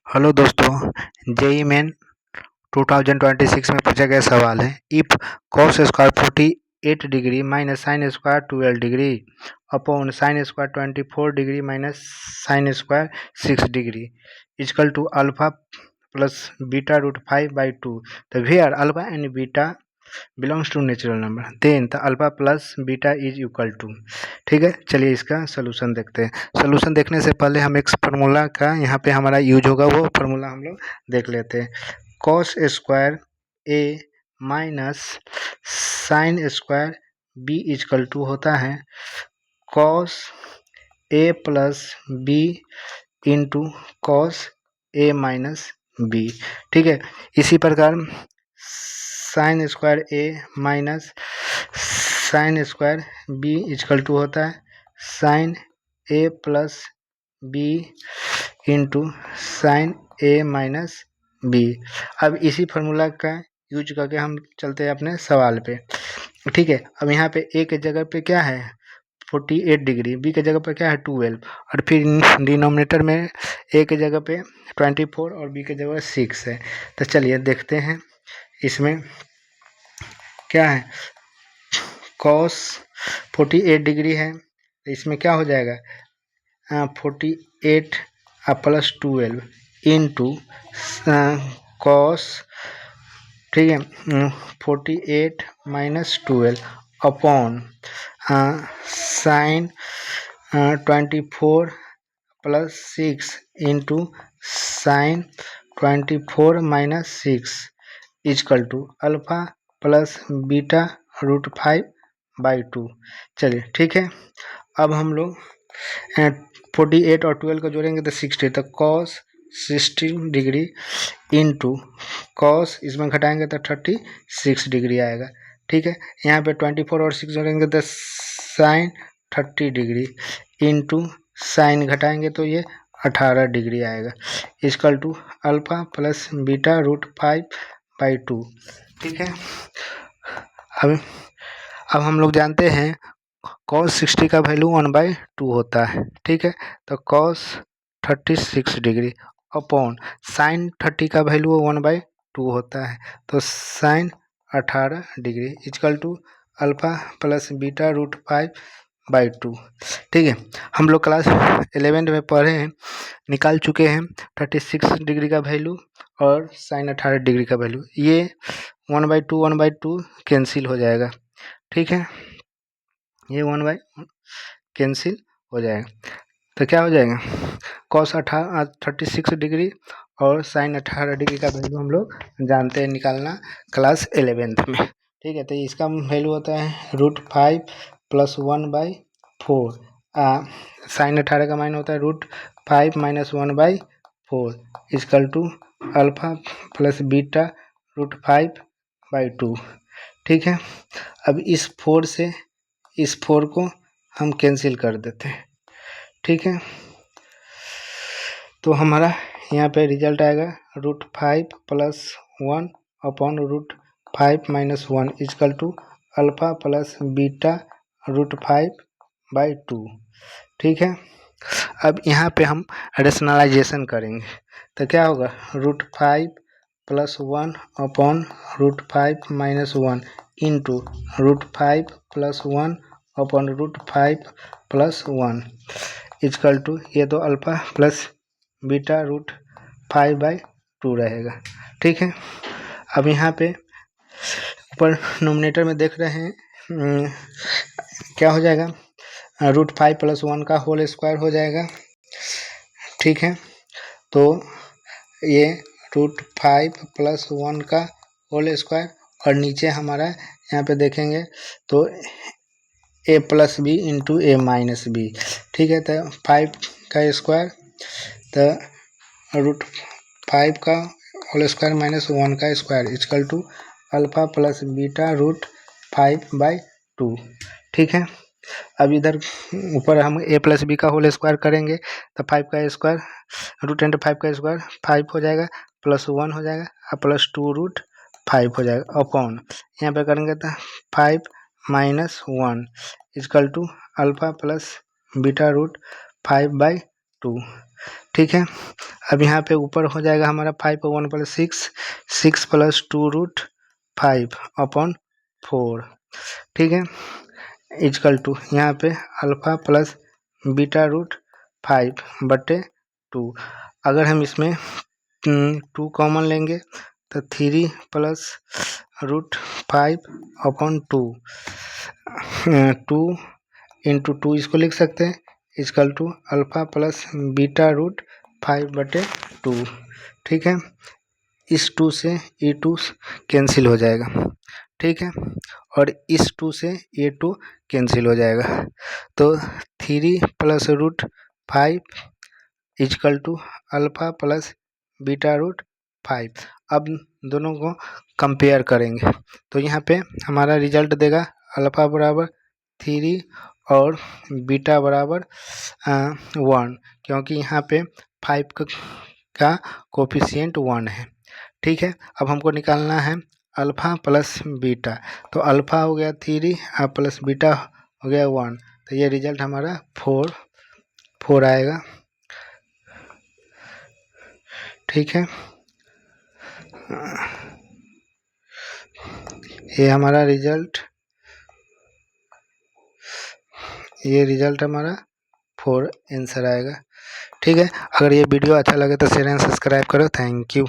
Hello दोस्तों, JEE main 2026 में पूछा गया सवाल है। If cos square 48 degree minus sine square 12 degree upon sine square 24 degree minus sine square 6 degree is equal to alpha plus beta root 5/2 तो where alpha and beta belongs to natural number then the alpha plus beta is equal to. ठीक है, चलिए इसका solution देखते हैं। Solution देखने से पहले हम एक फार्मूला का यहाँ पे हमारा यूज होगा, वो फार्मूला हम लोग देख लेते हैं। Cos square A minus sine square B is equal to होता है cos A plus B into cos A minus B. ठीक है, इसी प्रकार sine square A minus sine square B is equal to होता है sine A plus B into sine A minus B. अब इसी फार्मूला का यूज करके हम चलते हैं अपने सवाल पे। ठीक है, अब यहाँ पे ए के जगह पे क्या है 48 डिग्री, बी के जगह पे क्या है 12 और फिर डिनोमिनेटर में ए के जगह पे 24 और बी के जगह 6 है। तो चलिए देखते हैं इसमें क्या है। कॉस 48 डिग्री है, तो इसमें क्या हो जाएगा 48 प्लस 12 इंटू कॉस, ठीक है 48 minus 12 upon sine 24 plus 6 into sine 24 minus 6 is equal to alpha plus beta root 5/2। चलिए ठीक है, अब हम लोग 48 और 12 को जोड़ेंगे तो 60, तो कॉस 60 डिग्री इंटू कॉस इसमें घटाएंगे तो 36 डिग्री आएगा। ठीक है, यहाँ पे 24 और 6 जोड़ेंगे तो साइन 30 डिग्री इंटू साइन घटाएंगे तो ये 18 डिग्री आएगा is equal to alpha plus beta root 5/2। ठीक है, अब हम लोग जानते हैं cos 60 का वैल्यू 1/2 होता है। ठीक है, तो cos 36 डिग्री अपॉन साइन 30 का वैल्यू 1/2 होता है, तो sine 18 degree is equal to alpha plus beta root 5/2। ठीक है, हम लोग क्लास 11 में पढ़े हैं, निकाल चुके हैं 36 डिग्री का वैल्यू और साइन 18 डिग्री का वैल्यू। ये 1/2 कैंसिल हो जाएगा। ठीक है, ये 1 कैंसिल हो जाएगा, तो क्या हो जाएगा कॉस 36 डिग्री और साइन 18 डिग्री का वैल्यू हम लोग जानते हैं निकालना क्लास 11th में। ठीक है, तो इसका वैल्यू होता है रूट 5 प्लस 1/4, साइन 18 का मान होता है root 5 minus 1/4 is equal to alpha plus beta root 5/2। ठीक है, अब इस 4 से इस 4 को हम कैंसिल कर देते हैं। ठीक है, तो हमारा यहाँ पे रिजल्ट आएगा root 5 plus 1 upon root 5 minus 1 is equal to alpha plus beta root 5/2। ठीक है, अब यहाँ पे हम रेशनलाइजेशन करेंगे तो क्या होगा root 5 plus 1 upon root 5 minus 1 into root 5 plus 1 upon root 5 plus 1 is equal to ये तो अल्फा प्लस बीटा रूट 5/2 रहेगा। ठीक है, अब यहाँ पे ऊपर नोमिनेटर में देख रहे हैं क्या हो जाएगा रूट 5 प्लस 1 का होल स्क्वायर हो जाएगा। ठीक है, तो ये रूट 5 प्लस 1 का होल स्क्वायर और नीचे हमारा यहाँ पे देखेंगे तो ए प्लस बी इंटू ए माइनस बी। ठीक है, तो 5 का स्क्वायर तो रूट 5 का होल स्क्वायर माइनस 1 का square is equal to alpha plus beta root 5/2। ठीक है, अब इधर ऊपर हम ए प्लस बी का होल स्क्वायर करेंगे तो 5 का स्क्वायर रूट इंटू 5 का स्क्वायर 5 हो जाएगा प्लस 1 हो जाएगा और प्लस 2 रूट 5 हो जाएगा अपॉन यहाँ पे करेंगे तो 5 minus 1 is equal to alpha plus beta root 5/2। ठीक है। अब यहाँ पे ऊपर हो जाएगा हमारा 5 और 1 प्लस 6, 6 प्लस 2√5 अपॉन 4, ठीक है, इजकल टू यहाँ पे अल्फ़ा प्लस बीटा√5/2। अगर हम इसमें 2 कॉमन लेंगे तो 3 प्लस √5 अपॉन 2, 2 इंटू 2 इसको लिख सकते हैं, इजकल टू अल्फ़ा प्लस बीटा√5/2, ठीक है। इस 2 से ये 2 कैंसिल हो जाएगा, ठीक है, और इस 2 से ये 2 कैंसिल हो जाएगा, तो 3 plus √5 equal to alpha plus beta. अब दोनों को कंपेयर करेंगे तो यहाँ पे हमारा रिजल्ट देगा अल्फ़ा बराबर 3 और बीटा बराबर 1, क्योंकि यहाँ पे 5 का कोफिशिएंट 1 है, ठीक है। अब हमको निकालना है अल्फ़ा प्लस बीटा, तो अल्फ़ा हो गया 3 और प्लस बीटा हो गया 1, तो ये रिजल्ट हमारा 4 आएगा, ठीक है। ये हमारा रिजल्ट, ये रिजल्ट हमारा 4 आंसर आएगा, ठीक है। अगर ये वीडियो अच्छा लगे तो शेयर एंड सब्सक्राइब करो। Thank you.